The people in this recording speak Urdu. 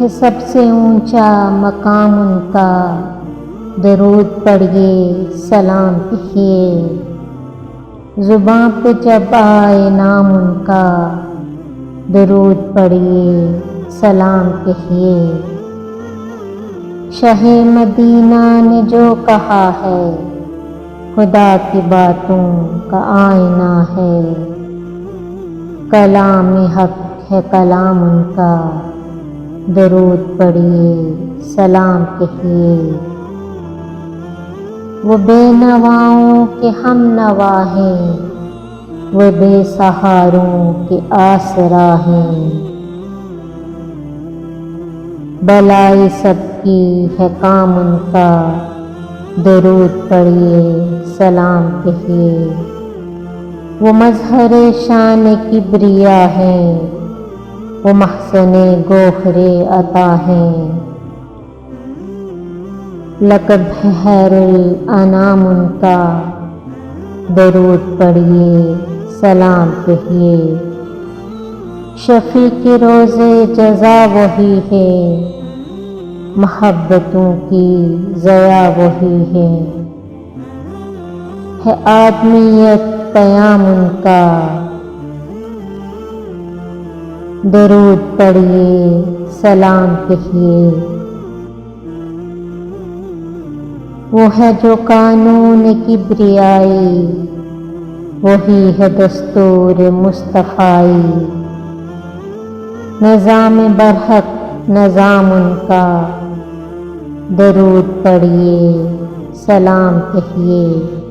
ہے سب سے اونچا مقام ان کا، درود پڑھیے سلام کہیے، زباں پہ جب آئے نام ان کا، درود پڑھیے سلام کہیے۔ شاہ مدینہ نے جو کہا ہے، خدا کی باتوں کا آئینہ ہے، کلام حق ہے کلام ان کا، درود پڑھیے سلام کہیے۔ وہ بے نواؤں کے ہم نوا ہیں، وہ بے سہاروں کے آسرا ہیں، بلائی سب کی ہے کام ان کا، درود پڑھیے سلام کہیے۔ وہ مظہر شان کبریا ہیں، وہ محسن گوہر عطا ہیں، لقب ہے خیر الانام ان کا، درود پڑھیے سلام کہیے۔ شفیع کے روز جزا وہی ہے، محبتوں کی ضیا وہی ہے آدمیت پیام ان کا، درود پڑھیے سلام کہیے۔ وہ ہے جو قانون کبریائی، وہی ہے دستور مصطفائی، نظام برحق نظام ان کا، درود پڑھیے سلام کہیے۔